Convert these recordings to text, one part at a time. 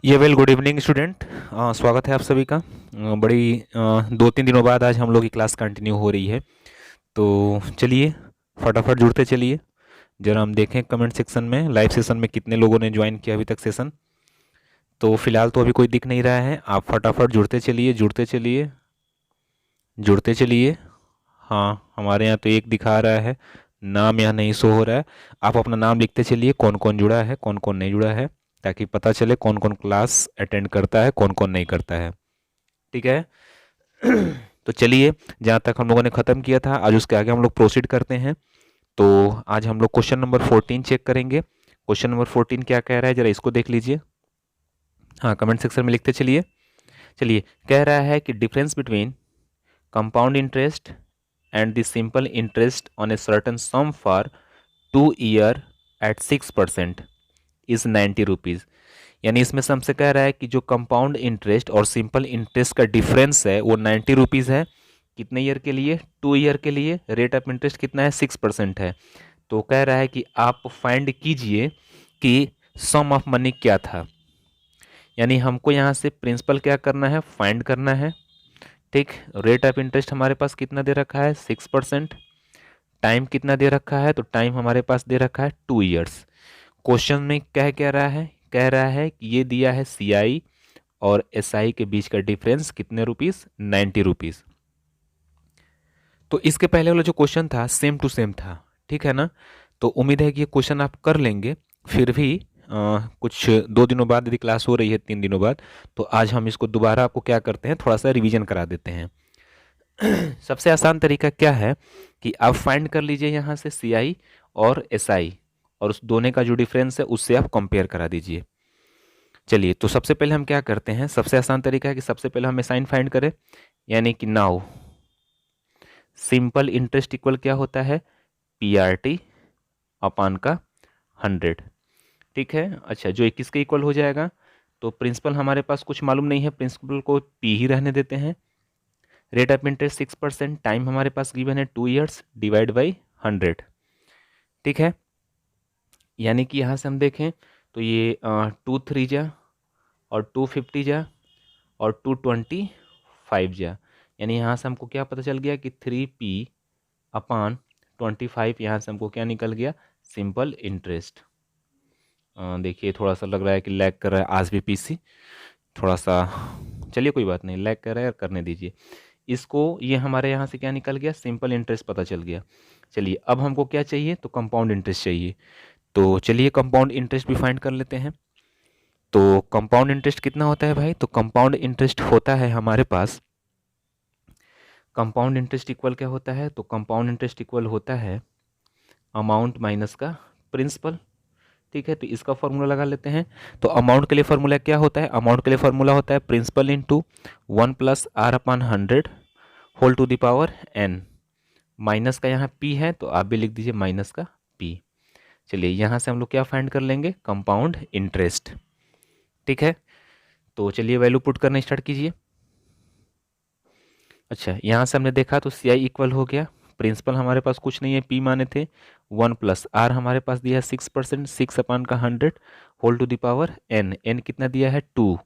ये well good evening student. स्वागत है आप सभी का। बड़ी 2-3 दिनों बाद आज हम लोग की क्लास कंटिन्यू हो रही है। तो चलिए फटाफट जुड़ते चलिए। जरा हम देखें कमेंट सेक्शन में, लाइव सेशन में कितने लोगों ने ज्वाइन किया अभी तक सेशन। तो फिलहाल तो अभी कोई दिख नहीं रहा है। आप फटाफट जुड़ते चलिए, जुड़ते चलिए, जुड़ते चलिए। हाँ, हमारे यहाँ तो एक दिखा रहा है, नाम यहाँ नहीं शो हो रहा है। आप अपना नाम लिखते चलिए, कौन कौन जुड़ा है, कौन कौन नहीं जुड़ा है, ताकि पता चले कौन कौन क्लास अटेंड करता है, कौन कौन नहीं करता है। ठीक है। तो चलिए, जहाँ तक हम लोगों ने ख़त्म किया था आज उसके आगे हम लोग प्रोसीड करते हैं। तो आज हम लोग क्वेश्चन नंबर 14 चेक करेंगे। क्वेश्चन नंबर 14 क्या कह रहा है, जरा इसको देख लीजिए। हाँ, कमेंट सेक्शन में लिखते चलिए। चलिए, कह रहा है कि difference between compound interest and the simple interest on a certain sum for 2 year at 6% is 90 rupees. यानी इसमें से हमसे कह रहा है कि जो कंपाउंड इंटरेस्ट और सिंपल इंटरेस्ट का डिफरेंस है वो 90 रुपीज़ है। कितने ईयर के लिए? 2 ईयर के लिए। रेट ऑफ इंटरेस्ट कितना है? 6% है। तो कह रहा है कि आप फाइंड कीजिए कि सम ऑफ मनी क्या था। यानी हमको यहाँ से प्रिंसिपल क्या करना है? फाइंड करना है। ठीक। रेट ऑफ इंटरेस्ट हमारे पास कितना दे रखा है? 6%। टाइम कितना दे रखा है? तो टाइम हमारे पास दे रखा है 2 ईयर्स। क्वेश्चन में कह रहा है, कह रहा है कि ये दिया है CI और SI के बीच का डिफरेंस कितने रुपीस? 90 रुपीज़। तो इसके पहले वाला जो क्वेश्चन था सेम टू सेम था, ठीक है ना। तो उम्मीद है कि ये क्वेश्चन आप कर लेंगे। फिर भी कुछ 2 दिनों बाद यदि क्लास हो रही है, 3 दिनों बाद, तो आज हम इसको दोबारा आपको क्या करते हैं, थोड़ा सा रिवीजन करा देते हैं। सबसे आसान तरीका क्या है कि आप फाइंड कर लीजिए यहाँ से CI और SI, और उस दोनों का जो डिफरेंस है उससे आप कंपेयर करा दीजिए। चलिए, तो सबसे पहले हम क्या करते हैं, सबसे आसान तरीका है कि सबसे पहले हम साइन फाइंड करें। यानी कि नाउ सिंपल इंटरेस्ट इक्वल क्या होता है? PRT अपान का 100। ठीक है। अच्छा, जो 21 के इक्वल हो जाएगा। तो प्रिंसिपल हमारे पास कुछ मालूम नहीं है, प्रिंसिपल को P ही रहने देते हैं। रेट ऑफ इंटरेस्ट 6%, टाइम हमारे पास गिवन है 2 ईयर्स, डिवाइड बाई 100। ठीक है। यानी कि यहाँ से हम देखें तो ये 2 3 और 250 जा और 225 जा। यानी यहाँ से हमको क्या पता चल गया कि 3P अपान 25, यहाँ से हमको क्या निकल गया? Simple interest. देखिए, थोड़ा सा लग रहा है कि लैग कर रहा है आज भी PC थोड़ा सा। चलिए, कोई बात नहीं, लैग कर रहा है, करने दीजिए इसको। ये हमारे यहाँ से क्या निकल गया? सिंपल इंटरेस्ट पता चल गया। चलिए, अब हमको क्या चाहिए? तो कंपाउंड इंटरेस्ट चाहिए। तो चलिए कंपाउंड इंटरेस्ट भी फाइंड कर लेते हैं। तो कंपाउंड इंटरेस्ट कितना होता है भाई? तो कंपाउंड इंटरेस्ट होता है हमारे पास, कंपाउंड इंटरेस्ट इक्वल क्या होता है? तो कंपाउंड इंटरेस्ट इक्वल होता है अमाउंट माइनस का प्रिंसिपल। ठीक है। तो इसका फॉर्मूला लगा लेते हैं। तो अमाउंट के लिए फॉर्मूला क्या होता है? अमाउंट के लिए फॉर्मूला होता है principal into 1+R/100 whole to the power n। Minus का यहाँ P है तो आप भी लिख दीजिए माइनस का P। चलिए, यहाँ से हम लोग क्या फाइंड कर लेंगे? Compound interest. ठीक है। तो चलिए वैल्यू पुट करना स्टार्ट कीजिए। अच्छा, यहाँ से हमने देखा तो CI इक्वल हो गया, प्रिंसिपल हमारे पास कुछ नहीं है, P माने थे 1+R हमारे पास दिया है 6%, 6/100 whole to the power n। n कितना दिया है? 2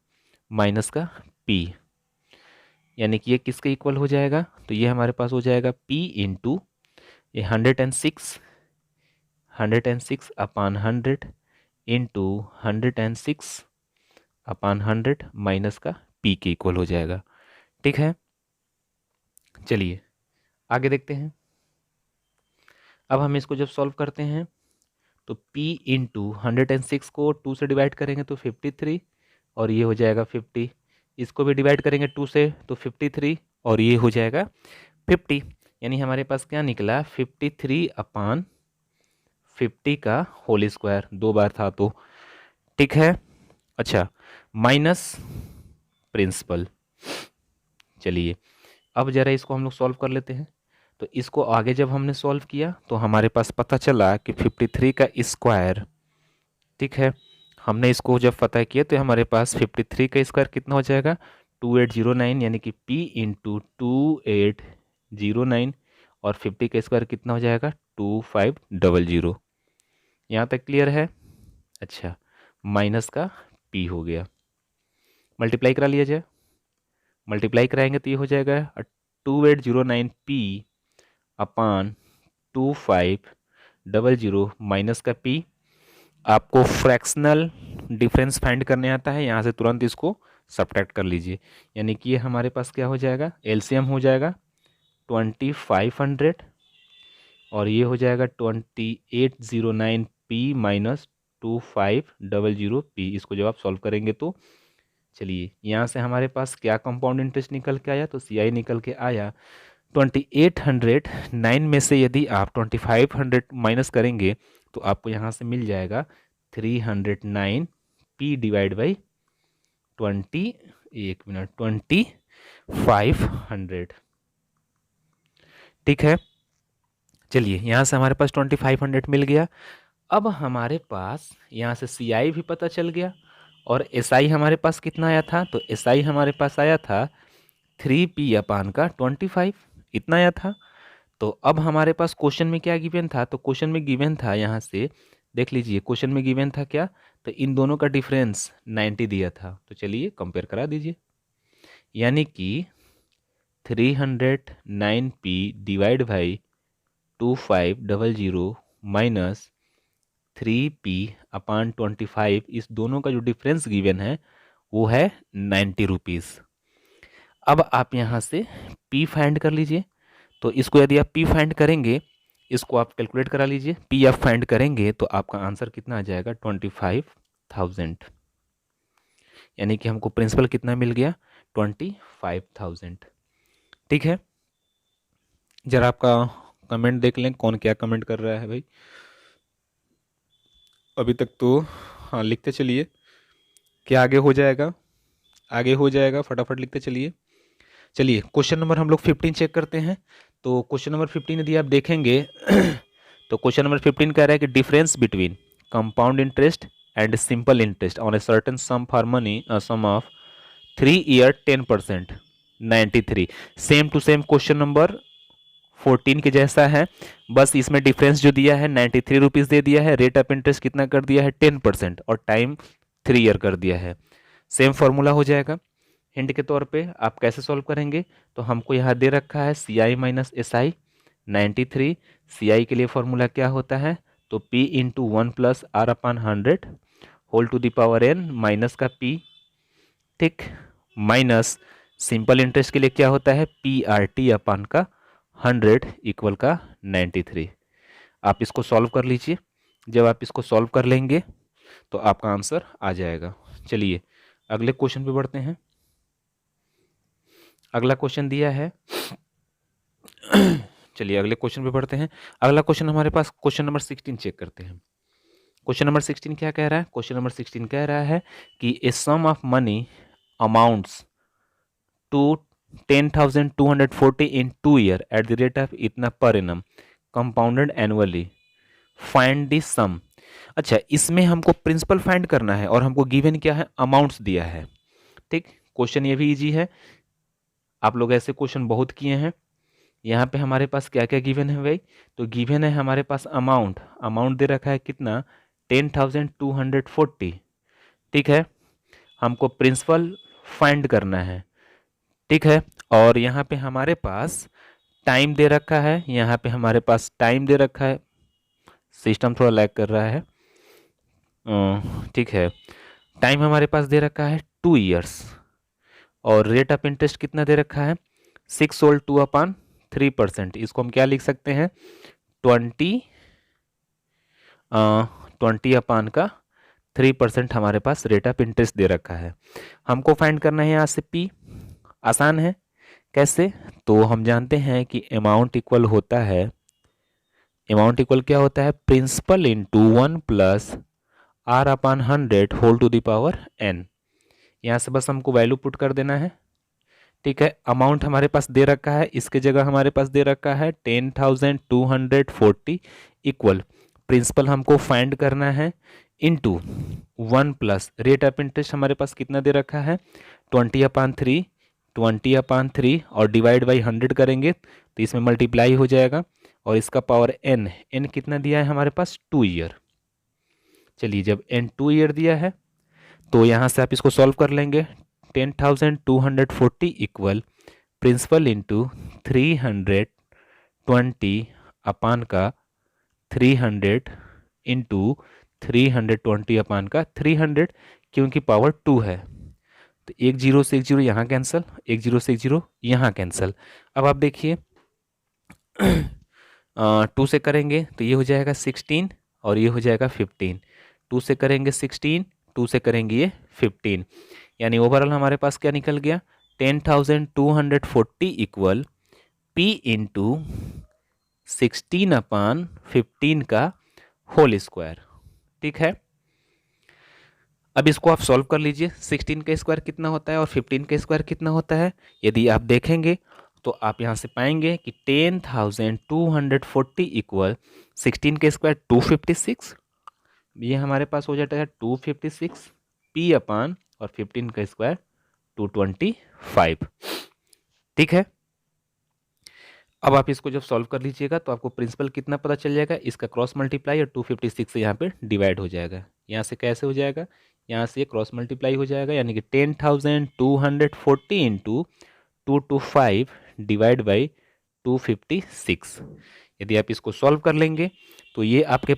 माइनस का P। यानी कि ये किसके इक्वल हो जाएगा? तो ये हमारे पास हो जाएगा P इंटू ये 106/100 इंटू 106/100 माइनस का P के इक्वल हो जाएगा। ठीक है। चलिए आगे देखते हैं। अब हम इसको जब सॉल्व करते हैं तो P इंटू 106 को 2 से डिवाइड करेंगे तो 53, और ये हो जाएगा 50। इसको भी डिवाइड करेंगे 2 से तो 53, और ये हो जाएगा 50। यानी हमारे पास क्या निकला? 53/50 का होल स्क्वायर, 2 बार था तो। ठीक है। अच्छा, माइनस प्रिंसिपल। चलिए, अब ज़रा इसको हम लोग सॉल्व कर लेते हैं। तो इसको आगे जब हमने सॉल्व किया तो हमारे पास पता चला कि 53 का स्क्वायर। ठीक है। हमने इसको जब पता किया तो हमारे पास 53 का स्क्वायर कितना हो जाएगा? 2809। यानी कि P इंटू 2809, और 50 का स्क्वायर कितना हो जाएगा? 2500। यहाँ तक क्लियर है? अच्छा, माइनस का P हो गया। मल्टीप्लाई करा लिया जाए। मल्टीप्लाई कराएंगे तो ये हो जाएगा 2809p अपान 2500 माइनस का p। आपको फ्रैक्शनल डिफरेंस फाइंड करने आता है, यहाँ से तुरंत इसको सब्ट्रैक्ट कर लीजिए। यानी कि ये हमारे पास क्या हो जाएगा, एलसीएम हो जाएगा 2500 और ये हो जाएगा 2809p माइनस 2500p। इसको जब आप सॉल्व करेंगे तो चलिए यहाँ से हमारे पास क्या कंपाउंड इंटरेस्ट निकल के आया, तो CI निकल के आया 2809 में से यदि आप 2500 माइनस करेंगे तो आपको यहाँ से मिल जाएगा 309p डिवाइड बाई 2500। ठीक है, चलिए यहाँ से हमारे पास 2500 मिल गया। अब हमारे पास यहाँ से CI भी पता चल गया और SI हमारे पास कितना आया था, तो SI हमारे पास आया था 3p अपान का 25, इतना आया था। तो अब हमारे पास क्वेश्चन में क्या गिवन था, तो क्वेश्चन में गिवन था, यहाँ से देख लीजिए क्वेश्चन में गिवन था क्या, तो इन दोनों का डिफरेंस 90 दिया था। तो चलिए कंपेयर करा दीजिए, यानी कि 309p divide by 2500 minus 3p अपान 25, इस दोनों का जो डिफरेंस गिवन है वो है 90 रुपीज़। अब आप यहाँ से p फाइंड कर लीजिए। तो इसको यदि आप p फाइंड करेंगे, इसको आप कैलकुलेट करा लीजिए, p आप फाइंड करेंगे तो आपका आंसर कितना आ जाएगा 25,000। यानी कि हमको प्रिंसिपल कितना मिल गया 25,000। ठीक है, जरा आपका कमेंट देख लें, कौन क्या कमेंट कर रहा है भाई अभी तक तो। हाँ लिखते चलिए, क्या आगे हो जाएगा, आगे हो जाएगा, फटाफट लिखते चलिए। चलिए क्वेश्चन नंबर हम लोग 15 चेक करते हैं। तो क्वेश्चन नंबर 15 यदि आप देखेंगे तो क्वेश्चन नंबर 15 कह रहा है कि difference between compound interest and simple interest on a certain sum for money sum of 3 year 10%, 93। Same to same question number 14 के जैसा है, बस इसमें डिफरेंस जो दिया है 93 रुपीज़ दे दिया है, रेट ऑफ इंटरेस्ट कितना कर दिया है 10% और टाइम 3 ईयर कर दिया है। सेम फॉर्मूला हो जाएगा। हिंट के तौर पे आप कैसे सॉल्व करेंगे, तो हमको यहाँ दे रखा है CI माइनस SI 93। CI के लिए फॉर्मूला क्या होता है, तो P into 1 plus R upon 100 whole to the power n minus का P। ठीक, माइनस सिंपल इंटरेस्ट के लिए क्या होता है PRT अपान का 100 इक्वल का 93। आप इसको सॉल्व कर लीजिए, जब आप इसको सॉल्व कर लेंगे तो आपका आंसर आ जाएगा। चलिए अगले क्वेश्चन पे बढ़ते हैं। अगला क्वेश्चन दिया है चलिए अगले क्वेश्चन पे बढ़ते हैं। अगला क्वेश्चन हमारे पास क्वेश्चन नंबर 16 चेक करते हैं। क्वेश्चन नंबर 16 क्या कह रहा है, क्वेश्चन नंबर 16 कह रहा है कि a sum of money amounts to 10,240 in 2 year at the rate of इतना per annum compounded annually, find the sum. अच्छा, इसमें हमको प्रिंसिपल फाइंड करना है और हमको गिवन क्या है, अमाउंट्स दिया है। ठीक, क्वेश्चन ये भी इजी है, आप लोग ऐसे क्वेश्चन बहुत किए हैं। यहाँ पे हमारे पास क्या क्या गिवन है भाई, तो गिवन है हमारे पास अमाउंट, अमाउंट दे रखा है कितना 10,240। ठीक है, हमको प्रिंसिपल फाइंड करना है। ठीक है, और यहाँ पे हमारे पास टाइम दे रखा है, यहाँ पे हमारे पास टाइम दे रखा है, सिस्टम थोड़ा लैग कर रहा है। ठीक है, टाइम हमारे पास दे रखा है 2 ईयर्स और रेट ऑफ इंटरेस्ट कितना दे रखा है 6 होल 2 अपान 3%। इसको हम क्या लिख सकते हैं 20 अपान का 3% हमारे पास रेट ऑफ इंटरेस्ट दे रखा है। हमको फाइंड करना है यहाँ से P, आसान है। कैसे, तो हम जानते हैं कि अमाउंट इक्वल होता है, अमाउंट इक्वल क्या होता है principal into 1 plus R upon 100 whole to the power n। यहाँ से बस हमको वैल्यू पुट कर देना है। ठीक है, अमाउंट हमारे पास दे रखा है, इसके जगह हमारे पास दे रखा है 10,240 इक्वल प्रिंसिपल हमको फाइंड करना है into 1 plus rate of interest हमारे पास कितना दे रखा है 20/3 और डिवाइड बाई 100 करेंगे तो इसमें मल्टीप्लाई हो जाएगा और इसका पावर n कितना दिया है हमारे पास 2 ईयर। चलिए जब n 2 ईयर दिया है तो यहाँ से आप इसको सॉल्व कर लेंगे। 10,240 इक्वल प्रिंसिपल इंटू 320 अपान का 300 इंटू 320 अपान का 300, क्योंकि पावर 2 है तो एक जीरो से एक जीरो यहाँ कैंसिल, एक जीरो से एक जीरो यहाँ कैंसिल। अब आप देखिए 2 से करेंगे तो ये हो जाएगा 16 और ये हो जाएगा 15। 2 से करेंगे 16, 2 से करेंगे ये 15, यानी ओवरऑल हमारे पास क्या निकल गया 10,240 इक्वल P इंटू 16 अपान 15 का होल स्क्वायर। ठीक है, अब इसको आप सॉल्व कर लीजिए। 16 का स्क्वायर कितना होता है और 15 का स्क्वायर कितना होता है, यदि आप देखेंगे तो आप यहाँ से पाएंगे कि 10,240 इक्वल 16 का स्क्वायर 256, ये हमारे पास हो जाता है 256 P अपान और 15 का स्क्वायर 225। ठीक है, अब आप इसको जब सॉल्व कर लीजिएगा तो आपको प्रिंसिपल कितना पता चल जाएगा, इसका क्रॉस मल्टीप्लाई और 256 से यहाँ पे डिवाइड हो जाएगा। यहाँ से कैसे हो जाएगा, यहाँ से क्रॉस मल्टीप्लाई हो जाएगा, यानी कि 10,240 इंटू 225 डिवाइड बाई 256। यदि आप इसको सॉल्व कर लेंगे तो ये आपके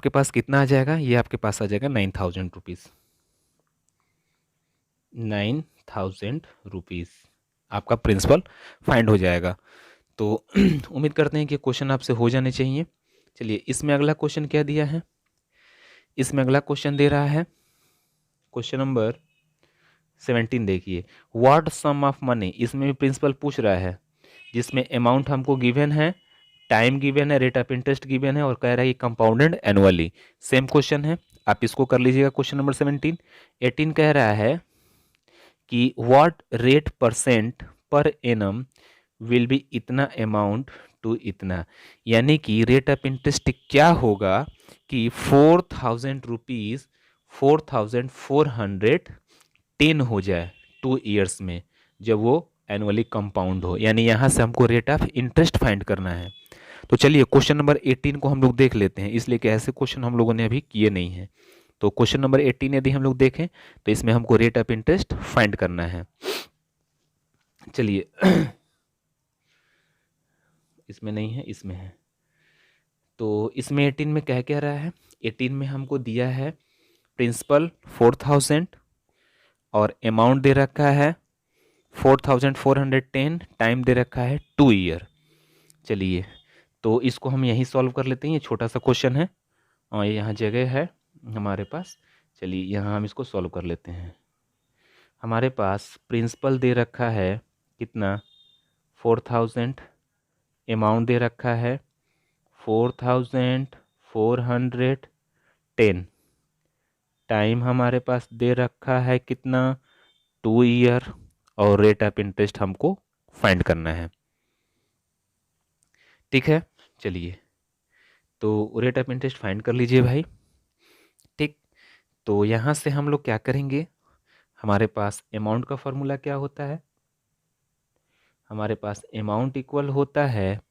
पास कितना आ जाएगा, ये आपके पास आ जाएगा 9,000 रुपीज़। 9,000 रुपीज़ आपका प्रिंसिपल फाइंड हो जाएगा। तो उम्मीद करते हैं कि क्वेश्चन आपसे हो जाने चाहिए। चलिए, इसमें अगला क्वेश्चन क्या दिया है, इसमें अगला क्वेश्चन दे रहा है क्वेश्चन नंबर 17। देखिए, व्हाट सम ऑफ मनी, इसमें भी प्रिंसिपल पूछ रहा है, जिसमें अमाउंट हमको गिवन है, टाइम गिवन है, रेट ऑफ इंटरेस्ट गिवन है और कह रहा है कंपाउंडेड एनुअली। सेम क्वेश्चन है, आप इसको कर लीजिएगा। Question number 17। 18 कह रहा है कि what rate percent per annum will be इतना अमाउंट टू इतना, यानी कि रेट ऑफ इंटरेस्ट क्या होगा कि 4,000 रुपीज़ 4,410 हो जाए 2 ईयर्स में, जब वो एनुअली कंपाउंड हो, यानी यहाँ से हमको रेट ऑफ इंटरेस्ट फाइंड करना है। तो चलिए क्वेश्चन नंबर 18 को हम लोग देख लेते हैं, इसलिए कि ऐसे क्वेश्चन हम लोगों ने अभी किए नहीं हैं। तो क्वेश्चन नंबर 18 यदि हम लोग देखें तो इसमें हमको रेट ऑफ इंटरेस्ट फाइंड करना है। चलिए इसमें नहीं है, इसमें है। तो इसमें 18 में क्या कह रहा है, 18 में हमको दिया है प्रिंसिपल 4,000 और अमाउंट दे रखा है 4,410, टाइम दे रखा है 2 ईयर। चलिए, तो इसको हम यहीं सॉल्व कर लेते हैं, ये छोटा सा क्वेश्चन है और यहाँ जगह है हमारे पास। चलिए, यहाँ हम इसको सॉल्व कर लेते हैं। हमारे पास प्रिंसिपल दे रखा है कितना 4,000, अमाउंट दे रखा है 4,410, टाइम हमारे पास दे रखा है कितना 2 ईयर और रेट ऑफ इंटरेस्ट हमको फाइंड करना है। ठीक है, चलिए तो रेट ऑफ इंटरेस्ट फाइंड कर लीजिए भाई। ठीक, तो यहाँ से हम लोग क्या करेंगे, हमारे पास अमाउंट का फॉर्मूला क्या होता है, हमारे पास अमाउंट इक्वल होता है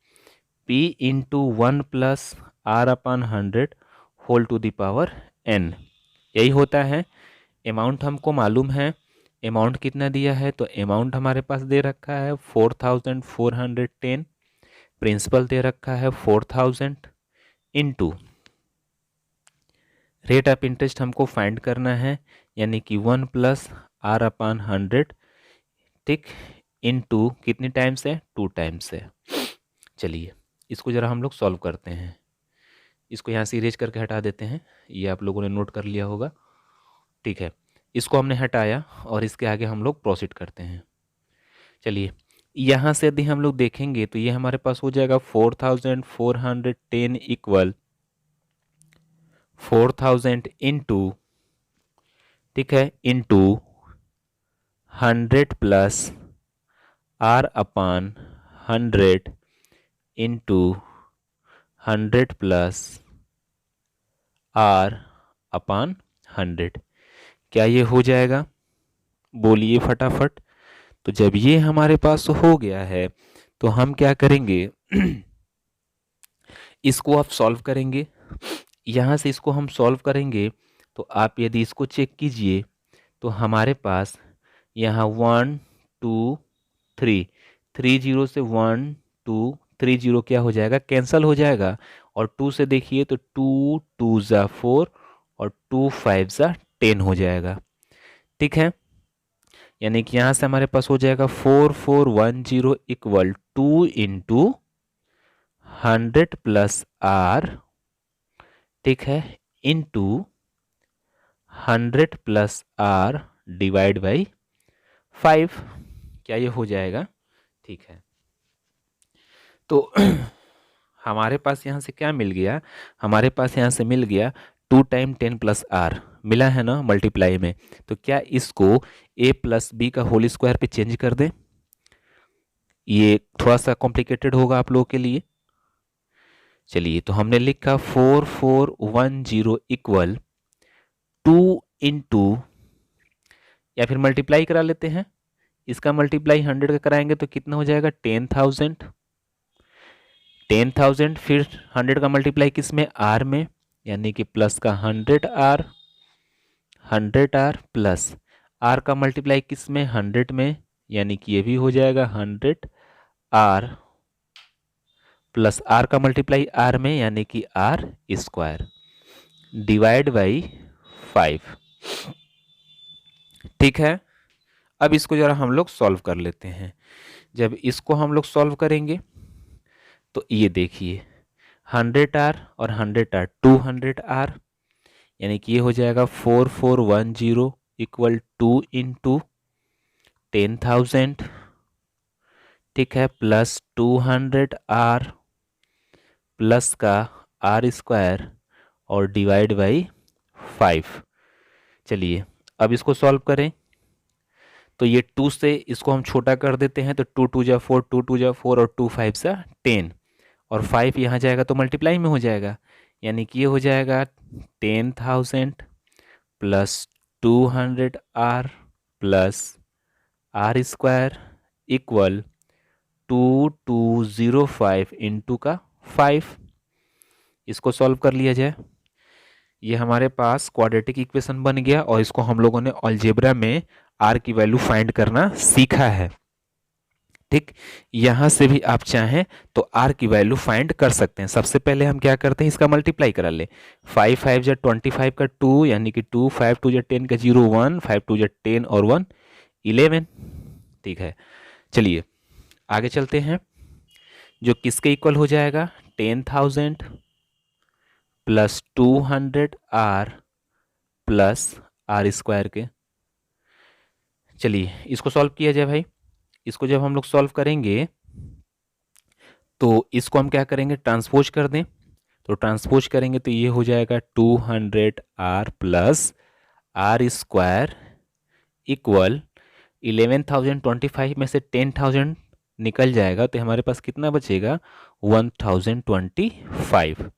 P into 1 plus R upon 100 whole to the power n, यही होता है। अमाउंट हमको मालूम है, अमाउंट कितना दिया है, तो अमाउंट हमारे पास दे रखा है 4,410, प्रिंसिपल दे रखा है 4,000 इंटू रेट ऑफ इंटरेस्ट हमको फाइंड करना है, यानी कि 1 प्लस R अपान 100, ठीक, इंटू कितनी टाइम्स है, 2 टाइम्स है। चलिए इसको ज़रा हम लोग सॉल्व करते हैं। इसको यहाँ से इरेज करके हटा देते हैं, ये आप लोगों ने नोट कर लिया होगा। ठीक है, इसको हमने हटाया और इसके आगे हम लोग प्रोसीड करते हैं। चलिए, यहाँ से यदि हम लोग देखेंगे तो ये हमारे पास हो जाएगा 4,410 इक्वल 4,000 इंटू, ठीक है, into 100 plus R upon 100 into 100 plus R upon 100। क्या ये हो जाएगा, बोलिए फटाफट। तो जब ये हमारे पास हो गया है तो हम क्या करेंगे इसको आप सॉल्व करेंगे, यहाँ से इसको हम सॉल्व करेंगे तो आप यदि इसको चेक कीजिए तो हमारे पास यहाँ 1 2 3 3 जीरो से 1 2 3 जीरो क्या हो जाएगा, कैंसल हो जाएगा। और 2 से देखिए तो 2 2 ज़ा 4 और 2 5 ज़ा 10 हो जाएगा। ठीक है, यानी कि यहाँ से हमारे पास हो जाएगा 4410 इक्वल 2 इंटू 100 प्लस आर, ठीक है, into 100 plus R divide by 5। क्या ये हो जाएगा? ठीक है, तो हमारे पास यहाँ से क्या मिल गया, हमारे पास यहाँ से मिल गया 2 टाइम 10 प्लस आर मिला है ना मल्टीप्लाई में। तो क्या इसको a प्लस बी का होल स्क्वायर पे चेंज कर दें? ये थोड़ा सा कॉम्प्लिकेटेड होगा आप लोगों के लिए। चलिए, तो हमने लिखा 4410 इक्वल 2 इंटू, या फिर मल्टीप्लाई करा लेते हैं, इसका मल्टीप्लाई 100 का कराएंगे तो कितना हो जाएगा 10,000। 10,000 फिर 100 का मल्टीप्लाई किस में, आर में, यानी कि प्लस का 100 आर प्लस आर का मल्टीप्लाई किस में, 100 में, यानी कि ये भी हो जाएगा 100 आर प्लस आर का मल्टीप्लाई आर में, यानी कि आर स्क्वायर डिवाइड बाई 5। ठीक है, अब इसको जरा हम लोग सॉल्व कर लेते हैं। जब इसको हम लोग सॉल्व करेंगे तो ये देखिए 100 आर और 100 आर 200 आर, यानी कि ये हो जाएगा 4410 इक्वल 2 इंटू 10,000, ठीक है, प्लस 200 आर प्लस का आर स्क्वायर और डिवाइड बाई 5। चलिए अब इसको सॉल्व करें तो ये 2 से इसको हम छोटा कर देते हैं, तो 2 2 जा 4, 2 2 जा 4 और 2 5 जा 10 और 5 यहाँ जाएगा तो मल्टीप्लाई में हो जाएगा, यानी कि ये हो जाएगा 10,000 plus 200 are plus are square equal 2205 into का 5। इसको सॉल्व कर लिया जाए, ये हमारे पास क्वाड्रेटिक इक्वेशन बन गया और इसको हम लोगों ने अलजेब्रा में आर की वैल्यू फाइंड करना सीखा है। ठीक, यहां से भी आप चाहें तो आर की वैल्यू फाइंड कर सकते हैं। सबसे पहले हम क्या करते हैं, इसका मल्टीप्लाई करा ले। 5 5 जा 25 का 2, यानी कि 2 5 2 जा 10 का 0 1, 5 2 जा 10 और 1 11। ठीक है, चलिए आगे चलते हैं, जो किसके इक्वल हो जाएगा 10,000 plus 200 are plus are square के। चलिए इसको सॉल्व किया जाए भाई। इसको जब हम लोग सॉल्व करेंगे तो इसको हम क्या करेंगे, ट्रांसपोज कर दें। तो ट्रांसपोज करेंगे तो ये हो जाएगा 200 are plus are square equal 11,025 में से 10,000 निकल जाएगा तो हमारे पास कितना बचेगा 1,025।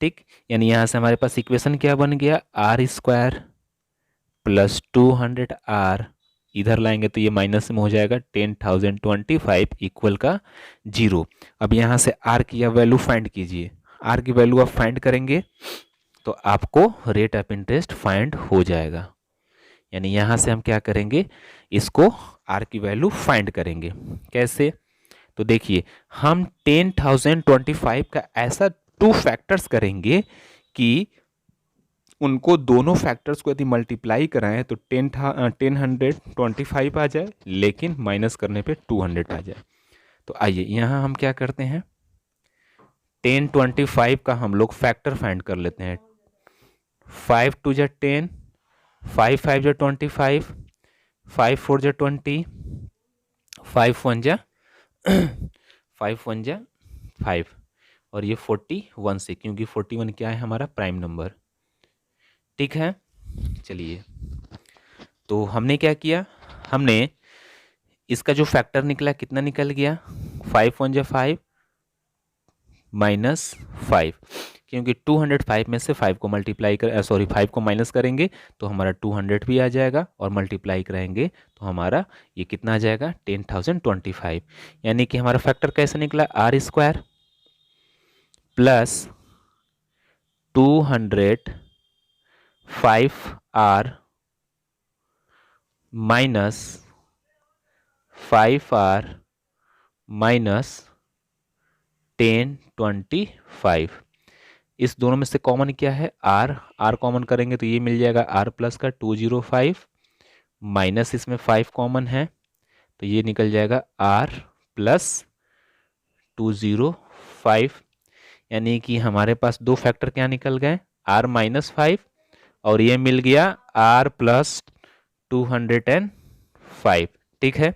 ठीक, यानी यहाँ से हमारे पास इक्वेशन क्या बन गया, आर स्क्वायर प्लस 200 आर, इधर लाएंगे तो ये माइनस में हो जाएगा 10,025 इक्वल का 0। अब यहाँ से आर की वैल्यू फाइंड कीजिए। आर की वैल्यू आप फाइंड करेंगे तो आपको रेट ऑफ इंटरेस्ट फाइंड हो जाएगा। यानी यहाँ से हम क्या करेंगे, इसको आर की वैल्यू फाइंड करेंगे। कैसे, तो देखिए हम 10,025 का ऐसा 2 फैक्टर्स करेंगे कि उनको दोनों फैक्टर्स को यदि मल्टीप्लाई कराएं तो 10,125 आ जाए, लेकिन माइनस करने पे 200 आ जाए। तो आइए यहाँ हम क्या करते हैं, 1025 का हम लोग फैक्टर फाइंड कर लेते हैं। 5 2 जा 10, 5 5 जा 25, 5 4 जा 20, 5 1 जा 5 1 जा 5 और ये 41 से, क्योंकि 41 क्या है हमारा प्राइम नंबर। ठीक है, चलिए तो हमने क्या किया, हमने इसका जो फैक्टर निकला कितना निकल गया, 5 1 जा 5 माइनस 5, क्योंकि 205 में से 5 को मल्टीप्लाई कर 5 को माइनस करेंगे तो हमारा 200 भी आ जाएगा और मल्टीप्लाई करेंगे तो हमारा ये कितना आ जाएगा 10,025। यानी कि हमारा फैक्टर कैसे निकला, R square plus 200 5r minus 5r minus 1025। इस दोनों में से कॉमन क्या है? r कॉमन करेंगे तो ये मिल जाएगा r प्लस का 205 माइनस इसमें 5 कॉमन है तो ये निकल जाएगा r प्लस 205, यानी कि हमारे पास दो फैक्टर क्या निकल गए? r माइनस 5 और ये मिल गया r प्लस 205। ठीक है,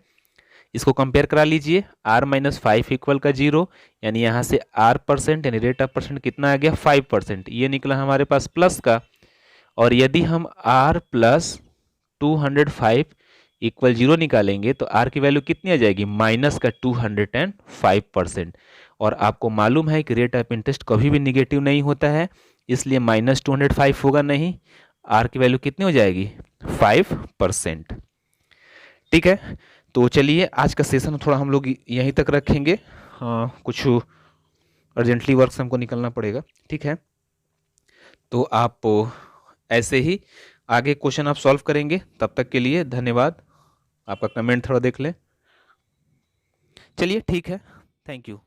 इसको कंपेयर करा लीजिए। r माइनस 5 इक्वल का 0, यानी यहाँ से r परसेंट यानी रेट ऑफ परसेंट कितना आ गया? 5%। ये निकला हमारे पास प्लस का। और यदि हम r प्लस 205 इक्वल 0 निकालेंगे तो r की वैल्यू कितनी आ जाएगी? माइनस का 205%। और आपको मालूम है कि रेट ऑफ इंटरेस्ट कभी भी निगेटिव नहीं होता है, इसलिए माइनस 205 होगा नहीं, r की वैल्यू कितनी हो जाएगी? 5%। ठीक है, तो चलिए आज का सेशन थोड़ा हम लोग यहीं तक रखेंगे। हाँ, कुछ अर्जेंटली वर्क से हमको निकलना पड़ेगा। ठीक है, तो आप ऐसे ही आगे क्वेश्चन आप सॉल्व करेंगे। तब तक के लिए धन्यवाद। आपका कमेंट थोड़ा देख लें। चलिए ठीक है, थैंक यू।